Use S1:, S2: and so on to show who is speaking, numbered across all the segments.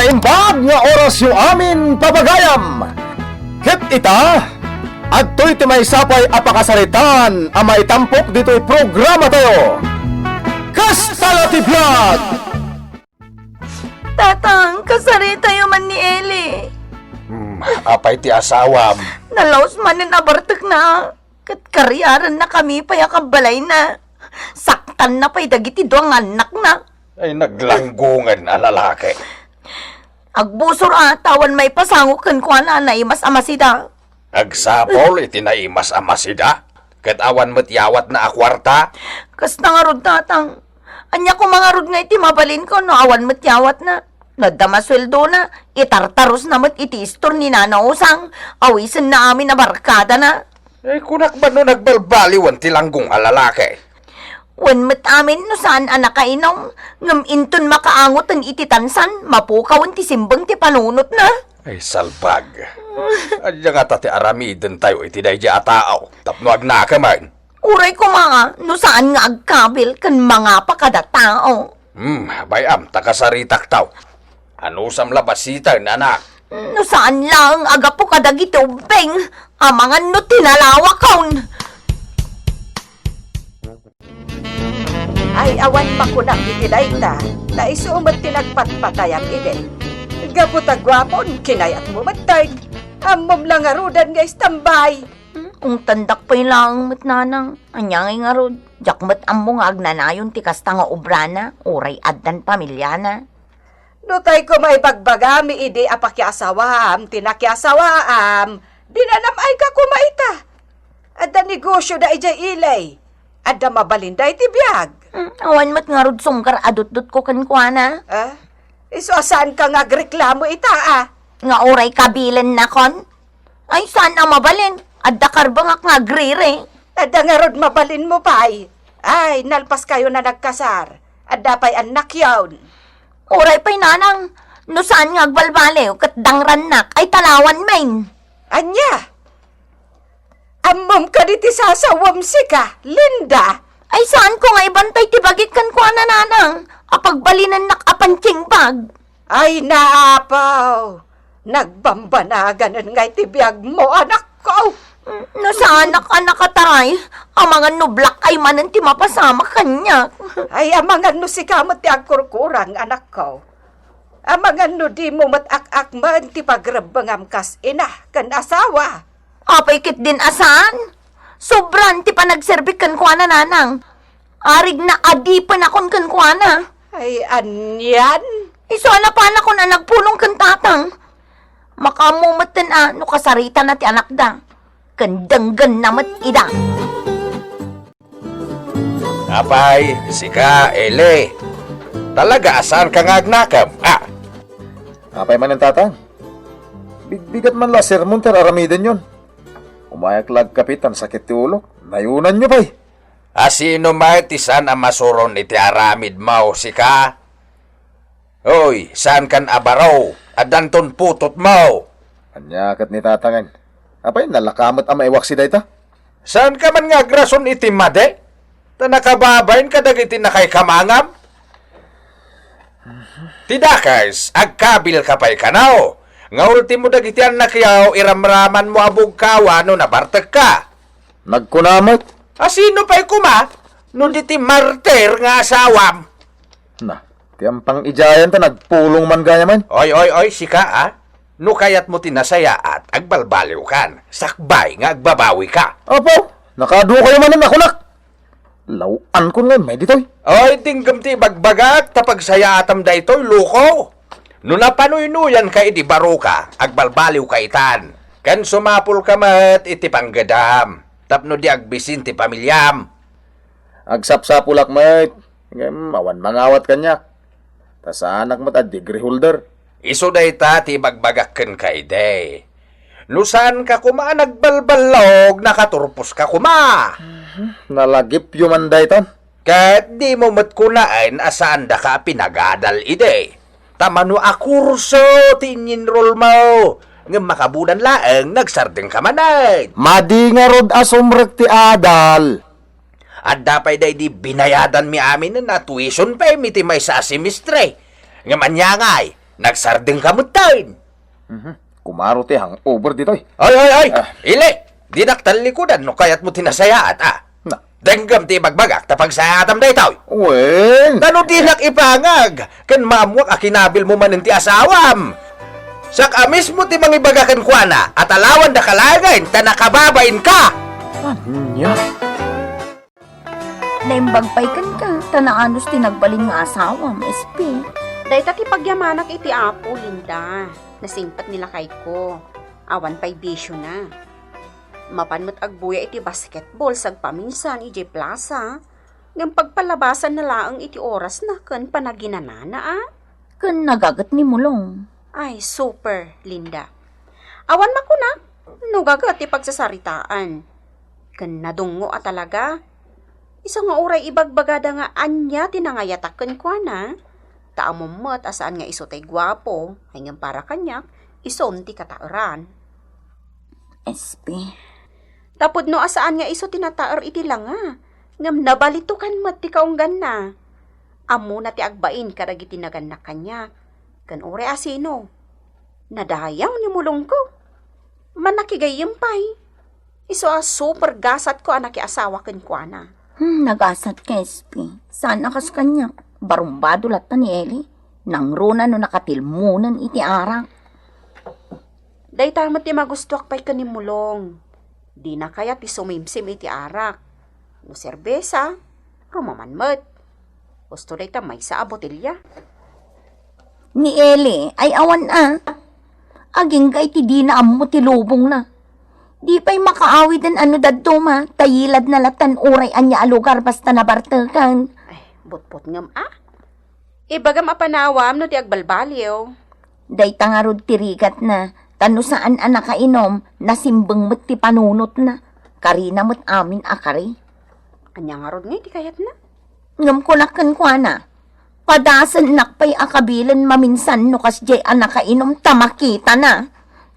S1: Naimbag nga oras yung amin papagayam. Hit ita, at to'y timay sapay apakasalitan ang maitampok dito'y programa tayo. Kastalati Vlog!
S2: Tatang, kasari tayo man ni Eli.
S1: Apay ti asawam.
S2: Nalaos man na nabartak na. Katkaryaran na kami payakabalay na. Saktan na pa'y dagiti doang anak na.
S1: Ay naglanggungan na lalaki.
S2: Agbusor tawan may pasangukan ko na naimas amasida.
S1: Agsapol itinaimas amasida. Kat awan matyawat na akwarta.
S2: Kas nangarod tatang. Anya ko mangarod nga iti mabalin ko no awan matyawat na. Nadamasweldo na. Itartaros na mat itistor ni nanausang. Awisan na amin na barkada na.
S1: Kunak ba no nagbalbaliwan tilanggong alalaki?
S2: Wan mat amin no saan anak kainom. Ngam inton makaangot ang ititansan. Mapukawan ti simbang ti panunot na.
S1: Ay salbag. Adya nga tati aramiden tayo itiday di atao. Tapno agnaka man.
S2: Uray ko mga no saan nga agkabil kan mga pakada tao.
S1: Bayam takasaritak taw. Ano sam labasitan anak?
S2: No saan lang agapo kadagiti ubeng. Amangan no tinalawakaon.
S3: Ay awan makunang itidayta, na isuumat tinagpatpatayang ide. Gaputagwapon, kinayat mo matay. Amom lang arudan nga istambay.
S2: Kung tandak pa'y lang matnanang. Anyangay nga rod. Jakmat ammo nga agnanayon ti kasta nga obrana. Uray addan pamilyana.
S3: Nutay ko may bagbagami ide apakyasawaam, tinakyasawaam. Dinanam ay ka kumaita. Adda negosyo da ijay ilay. Adda mabalinday ti biyag.
S2: Awan mat nga rod sungkar adot-dot ko kankwana.
S3: Iso saan ka nga agreklamo ita
S2: Nga uray kabilan na kon. Ay saan ang mabalin? Adda karbang nga agrire.
S3: Adda nga rod mabalin mo pa'y. Ay, nalpas kayo na nagkasar. Adda pa'y anak yawn.
S2: Uray pa'y nanang. No saan nga agbalbaliw kat dangrannak ay talawan main.
S3: Anya? Amom ka di ti sasawam sika, Linda.
S2: Ay saan ko nga ibantay ti bagit kan kwa na nanang. Apagbalinan nak apanching bag.
S3: Ay naapaw. Nagbambanagan nga iti biyag mo, anak ko.
S2: No sa anak-anak kataray, ang mga nublak ay manan ti mapasama kanya.
S3: Ay amangan no si kamot ti agkurkurang, anak ko. Amangan no di mo matak-ak man ti pagrabangam kas ina kan asawa.
S2: Apay kit din asan? Sobran ti panagserbik kan kwa na nanang. Arig na adipan akon kan kwa na.
S3: Ay anyan?
S2: Iso ala pa na ko na nagpulong kan tatang. Makamumatan no kasarita na ti anak da. Kandanggan namat ida.
S1: Apay, sika, ele. Talaga asan ka nga agnakam? Apay man ang tatang. Bigat man la, Sir Munter, aramiden yun. Umayak lag kapitan, sakit ti ulo. Nayunan nyo ba'y? Asino maitisan ang masuron iti aramid mo, sika? Hoy, saan kan abaraw? Adanton putot mo. Anyakat ni tatangan. Apay, nalakamot ang maiwak si dayta? Saan ka man nga agrason iti made? Ta nakababayin ka dagiti na kay kamangam? Tidakais, agkabil ka pa'y kanaw. Nga ultimo dagiti ang nakyaw, iramraman mo abog kawa no nabartag ka. Nagkunamot? Sino pa'y kuma? No diti martir nga asawam. Na, tiyang pang ijayan ta, nagpulong man gaya man. Oy, sika no kayat mo tinasaya at agbalbaliw kan. Sakbay nga agbabawi ka. Opo, nakaduo kayo man ang nakunak. Lauan ko nga, may ditoy. Oy, tinggam ti bagbagak, tapag saya atam da ito'y luko. No napanoy-nuyan ka iti baro ka, agbalbaliw ka itan. Kan sumapul ka mat iti panggadam. Tapno di agbisin ti pamilyam. Agsapsapulak mat. Awan mangawat kanyak. Tasa anak mat a degree holder. Iso da ita ti bagbagakken ka ide. No saan ka kuma nagbalbalog, nakaturpos ka kuma. Nalagip yuman da ito. Kat di mo matkunain asaan da ka pinagadal ide. Tamano a kurso tininrol mo. Nga makabunan laeng nagsardeng ka manay. Madi nga rod asumrek ti adal. At dapay day di binayadan mi amin na tuition pa mi ti may sa simistre. Nga manyangay, nagsardeng kamutain.
S4: Kumaro ti hangover ditoy.
S1: Ay! Ili! Di naktalikudan no kayat mo tinasayaat,
S4: Na.
S1: Denggam ti magbagak tapag sa atam day tao.
S4: Wen!
S1: Tano di ipangag, kan mamuak akinabil mo manin ti asawam. Sak amis mo ti mangibagakan kuana, at alawan da kalagain, ta nakababain ka.
S4: Anya?
S2: Naimbagpay ka, tanaanos tinagbalin nga asawam, SP.
S5: Dahil tati pagyamanak iti apo, Linda. Nasimpat nila kay ko. Awan pa'y bisyo na. Mapanmat agbuya iti basketball sag paminsan iti plaza. Ngam pagpalabasan na laang iti oras na kan panaginanana
S2: Kan nagagat ni mulong.
S5: Ay, super, Linda. Awan makunak. No gagat ti pagsasaritaan. Kan nadungo a talaga. Isa nga oray ibagbagada nga anya tinangayataken kwa na. Taamumot asaan nga iso tay gwapo. Ay ngam para kanyak, ison ti katauran.
S2: SP.
S5: Tapod no asaan nga iso tinataar iti langa. Ngam nabalitukan mat ti kaunggan na. Amo na ti agbain karagi tinagan na kanya. Kan ore asino. Nadayaw ni mulong ko. Manakigayim pa'y. Iso a super gasat ko anak asawa ken kwa na.
S2: Nagasat ka, SP. Sana kas kanya. Barumbado lata ni Eli. Nangruna no nakatilmunan iti arak.
S5: Day tamat ti magustuak pa'y kanimulong. Di na kaya ti sumimsim iti arak. No serbesa, rumamanmat. Gusto day tamay sa abotilya.
S2: Ni Eli ay awan Aging kay ti di na amo ti lubong na. Di pa'y makaawid ang ano dadto ma. Tayilad na latan uray anya alugar basta nabartakan.
S5: Ay, butput ngam Ibagam apanawam no ti agbalbaliw.
S2: Day tangarod tirigat na. Tano saan nakainom, nasimbeng mo't ti panunot na. Karina mo't amin akari.
S5: Anya nga rod nga iti kayat na.
S2: Ngam ko nakan kwa na. Padasan nakpay akabilan maminsan no kas jay nakainom tamakita na.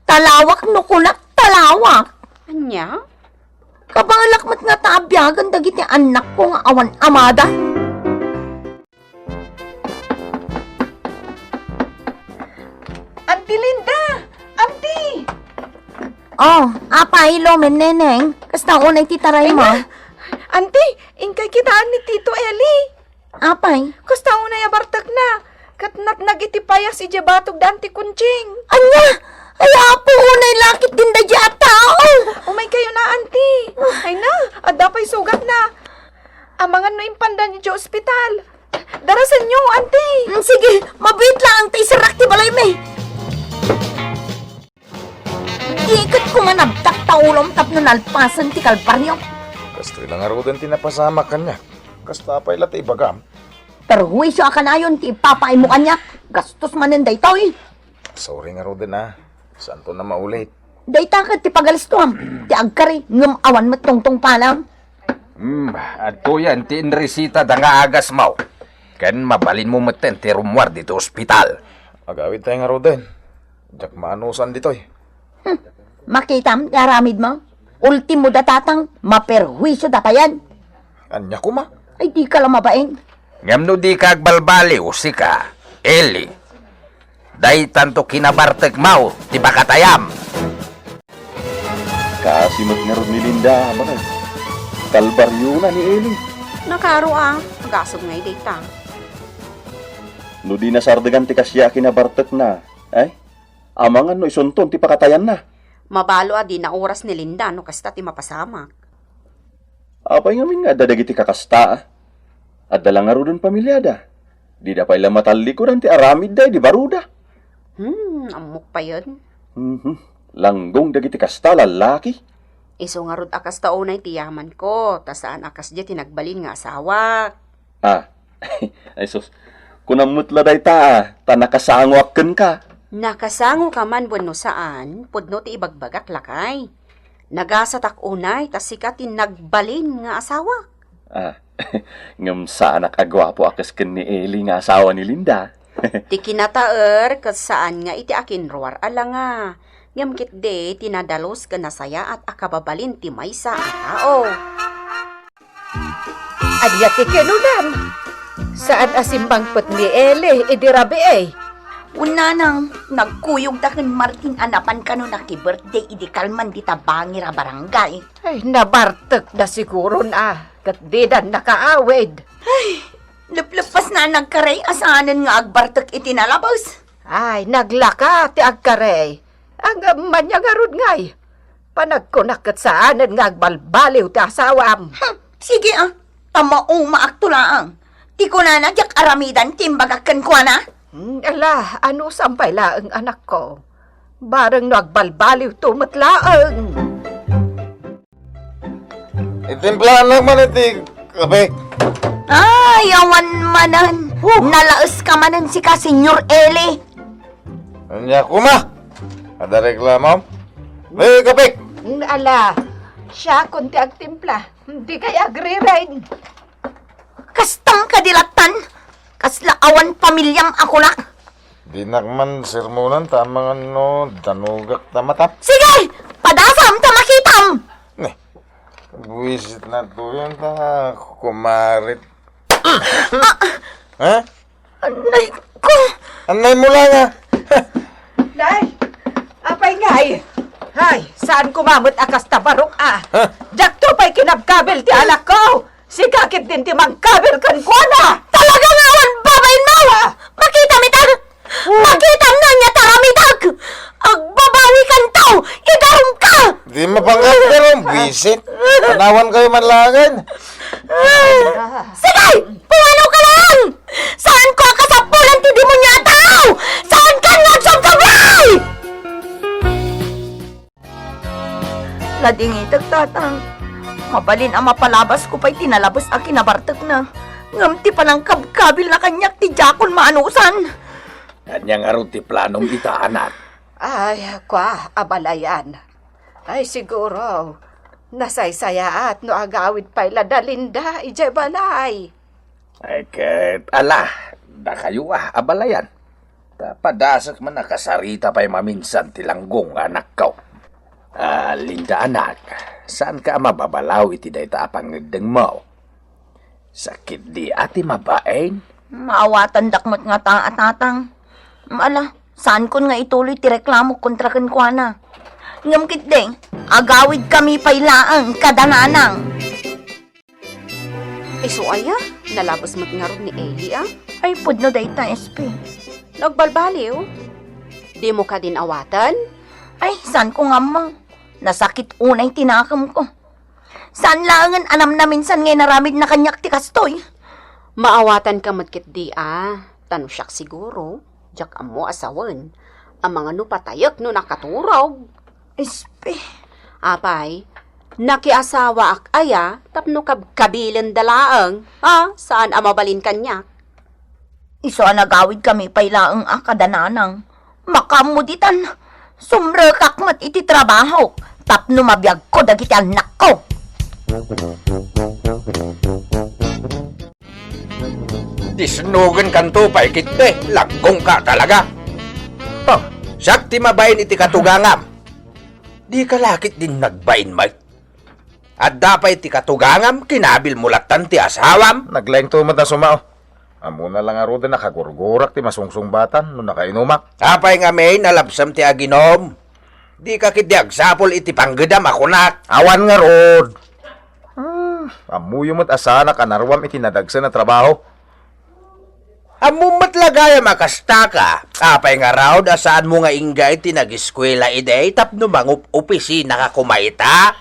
S2: Talawak no kunak talawak.
S5: Anya?
S2: Kabalak mat nga taabyagan dagiti anak ko nga awan amada.
S3: Auntie Linda! Auntie!
S2: Oh, apay lomen neneng. Kasta unay titaray mo.
S3: Auntie, ingkay kitaan ni Tito Eli.
S2: Apay.
S3: Kasta unay abartag na. Katnat nagitipayas ije batog danti kunching.
S2: Anya! Ay apo unay lakit din da jata.
S3: Umay kayo na, auntie. Ay na, adda pa'y sugat na. Amangan no impanda niyo sa ospital. Darasan niyo, auntie.
S2: Sige, mabit lang ang taisarak ti balay may. Ikat ko nga nabtak taulom tapno nalpasan ti kalparyo.
S4: Kastoy lang arudan tinapasama kanya. Kasta pa'y latay bagam.
S2: Perhuisyo akan ayon ti ipapaay mo kanya. Gastos manen day toy.
S4: Sorry nga rudan Santo na maulit.
S2: Day takad ti pagalistuam. Ti agkari ngam awan matungtong palam.
S1: Ato yan, ti inresita da nga agas mau. Kan mabalin mo maten ti rumwar dito ospital.
S4: Agawid tayo nga rudan. Jak maanusan ditoy.
S2: Makitam ti aramid mo. Ultimo datatang maperhuisyo datayan.
S4: Anya ko ma?
S2: Ay di ka lang mabaeng.
S1: Ngam no di kag balbaliw, sika, Eli. Day tanto kinabartek mau, ti bakatayam.
S4: Kasimot nga ron ni Linda, bakal. Kalbaryo na ni Eli.
S5: Nakaro Gasog ngay data.
S4: No di nasardagan ti kasya kinabartek na. Ay, amangan no isunton ti pakatayan na.
S5: Mabalo di na oras ni Linda no kasta ti mapasamak.
S4: Apay ngamin nga dadagiti kakasta. At dalang nga ron pamilyada. Di da pa'y lamatalikuran ti aramid day di baruda.
S5: Amok pa yun.
S4: Langgong dagiti kasta lalaki.
S5: Iso nga rod akas taonay ti yaman ko. Tasaan akas di tinagbalin nga asawa.
S4: Ay sus. Kunamutla day tanakasangwakken ka.
S5: Nakasango ka man bueno saan, pudno ti ibagbagak lakay. Nagasatak unay, tas sika tinagbalin nga asawa.
S4: Ngam saan nakagwapo akas ken ni Eli nga asawa ni Linda.
S5: Ti kinataer, kas saan nga iti akin ruwar ala nga. Ngam kitde, tinadalos ka nasaya at akababalin ti maysa ang tao.
S3: Adya ti kinulam. Saan asimbangpot ni Eli, idirabi eh.
S2: Una nang, nagkuyog da kan Martin anapan ka no naki-birthday idi kalman di tabangi ra barangay.
S3: Ay, nabartek da siguro na. Kat di dan nakaawid.
S2: Lup-lupas na nagkaray asanan nga agbartek iti nalabas.
S3: Ay, naglaka ti agkarey. Ang manya garod ngay. Panagkunakat saanan nga agbalbaliw ti asawam.
S2: Sige tamaong maaktulaang. Ti ko na nagyak aramidan timbagakan ko na.
S3: Ala, ano sampay laang anak ko? Barang nagbalbaliw tumatlaang.
S1: Itimplahan naman iti kape.
S2: Ay, awan manan. Nalaos ka manan si ka, Senyor Eli.
S1: Anya kuma. Ada reklamo? May kape.
S3: Ala, siya kunti agtimpla. Hindi kaya agri-rain.
S2: Kastang kadilatan. Kasla awan pamilyam ako na.
S1: Di nakman sermonan tamang ano, danugak tamatap.
S2: Sige, padasam tamakitam.
S1: Nih, buwisit na to yun ta, kumarit. Ha?
S2: Anay ko.
S1: Anay mo lang ha.
S3: Nay, apay ngay. Hay, saan kumamot akas tabarok Jakto pa'y kinabkabel ti alak ko. Si kakit din ti mangkabel kan ko na.
S2: Talaga nga awan babayin mo. Makita mitag. Makita na niya taramitag. Agbabawi kan tao. Idarom ka.
S1: Di mapangkat ka rin, buwisit. Tanawan kayo manlagan.
S2: Sige, puwano ka lang. Saan ko kasapulan ti demonya tao? Saan ka nagsabsabay? Lading itag tatang. Mabalin ang mapalabas ko pa'y tinalabas ang kinabartag na. Ngamti pa ng kabkabil na kanyak ti Jakon maanusan.
S1: Kanyang aro ti planong ita, anak.
S3: Ay, kwa, abalayan. Ay, siguro. Nasaysaya at no agawid pa'y ladalinda, ijay balay.
S1: Ay, ket, ala, da kayo abalayan. Padasak man nakasarita pa'y maminsan tilanggong anak ko. Linda anak, saan ka mababalaw iti dayta apang ngagdeng mo? Sakit di ati mabain?
S2: Maawatan dakmat nga ta at tatang. Ala, saan kon nga ituloy ti reklamo kontra kan kwa na? Ngamkit deng, agawid kami pailaang kadananang.
S5: Iso aya, nalabas mat nga ron ni Eli
S2: Ay, pudno dayta, SP.
S5: Nagbalbaliw. Di mo ka din awatan?
S2: Ay, saan ko nga mang? Nasakit unay tinakam ko. Saan langan anam na minsan ngay naramid na kanyak ti kastoy?
S5: Maawatan ka matkit di Tano siyak siguro. Jak amo asawan. Ang mga nupatayak no nakaturog.
S2: SP.
S5: Apay, nakiasawa ak aya tapno kabilin dalaang. Saan amabalin kanyak?
S2: Iso nagawid kami pailaang akadananang. Makamuditan. Sumrekak mat iti trabaho. Tapno mabiyag ko dagiti anak ko.
S1: Disnugan kanto pa'y kitbe, laggong ka talaga. Sakti mabayin iti katugangam. Di ka lakit din nagbain, Mike. At dapay iti katugangam, kinabil mulatan ti asawam.
S6: Naglaing tumat na sumao. Amo na lang aro din nakagurgurak ti masungsung-batan no nakainumak.
S1: Apay nga may nalabsam ti aginom. Di ka kidyag sapol iti panggedam ako nak.
S6: Awan nga rod. Amuyo mo't asana kanarwam iti nadagsa na trabaho.
S1: Amumat lagaya makasta ka. Apay nga raw asaan mo nga ingay ti nag-eskwela iday tapno mangup opisina ka kumaita.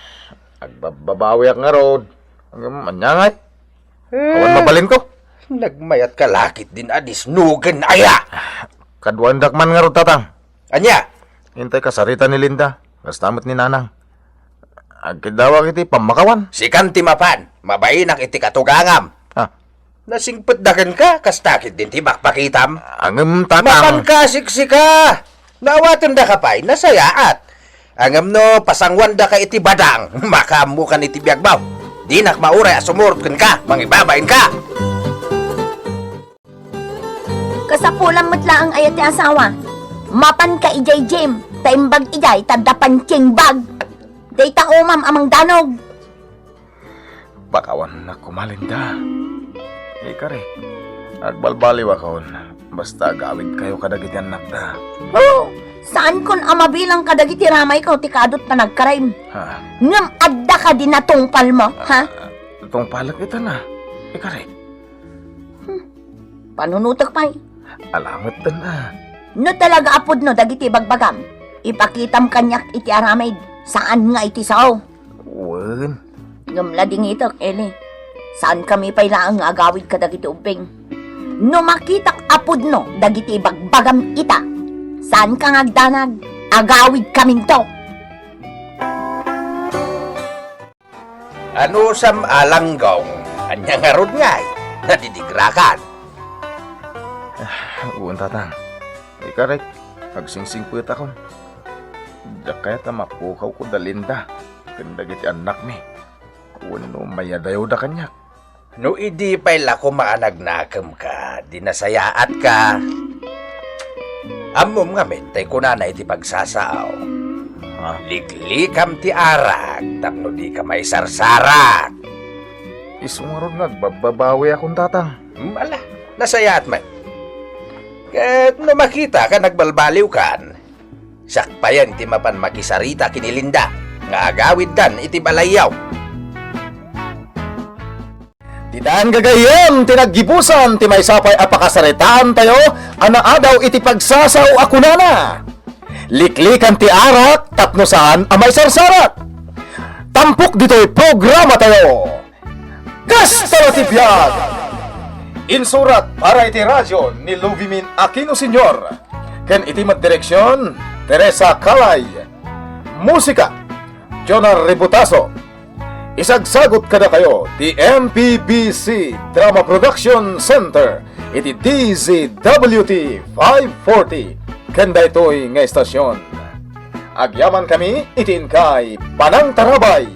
S6: Agbabawi ak nga rod. Anyangay. Awan mabalin ko.
S1: Nagmayat ka lakit din adisnugan aya.
S6: Kadwandak man nga rod tatang.
S1: Anya?
S6: Hintay kasarita ni Linda. Kastamot ni Nanang. Agkidawag iti pamakawan.
S1: Si Kanti Mapan, mabayinak iti katugangam. Nasingpetdagan ka, kastakit din ti makpakitam.
S6: Angem tatang.
S1: Mapankasiksi ka. Nawatan da ka pa'y nasayaat. Angam no, pasangwan da ka iti badang. Makamu kan iti biyagbaw. Di nak mauray asumurot ka, mangibabain ka.
S2: Kasapulan mo't lang ayat ti asawa. Mapan ka ijay Jim. Taimbag ijay, tadapan king bag. Dayta umam amang danog.
S6: Bakawan na kumalinda. Ikari. Agbalbaliw akon. Basta gawid kayo kadagiti anak da.
S2: Oh, saan kon amabilang kadagiti ramay ko ti kadot na nagkaraim?
S6: Ha?
S2: Ngam adda ka din natungpal mo, ha?
S6: Itong palak kita na. Ikari,
S2: Panunutok pa'y.
S6: alamat ta na.
S2: No talaga apod no dagiti bagbagam. Ipakitam kanyak iti aramay. Saan nga iti sao?
S6: Wen,
S2: Ngam lading ito, Eli. Saan kami pa'y laang agawid ka dagiti ubing? No makitak apod no dagiti bagbagam ita. Saan ka ngagdanag? Agawid kaming to.
S1: Ano sam alanggong, anya nga rod ngay, nadidigrakan.
S6: uwan tatang. Ikari, magsingsing puwit ako. Diyak kaya ta mapukaw ko dalinda. Kandagiti anak mi. Uwan mayadayaw da kanyak.
S1: No idi pa'y lako maanagnakam ka, dinasayaat ka. Amom nga mentay ko na iti pagsasaaw.
S6: Ha?
S1: Liklikam ti arak, tapno di ka may sarsarak.
S6: Isungarod nagbababawi akong tatang.
S1: Ala, nasayaat man. Kat no makita ka nagbalbaliw kan, sakpayan ti mapan makisarita kinilinda, nga agawid dan iti balayaw.
S4: Tidaan gagayem, tinaggibusan, ti may sapay apakasaritaan tayo, adaw iti pagsasaw ako na. Liklikan ti arak, tapno saan amay sarsarak. Tampok dito'y programa tayo. Kastalo ti biyag! Insurat para iti radyo ni Luvimin Aquino Sr. Ken iti direksyon Teresa Calay. Musika, Jonah Ributaso. Isagsagot kada kayo di MPBC Drama Production Center iti DZWT 540 kanda ito'y nga estasyon. Agyaman kami itin kay Panang Tarabay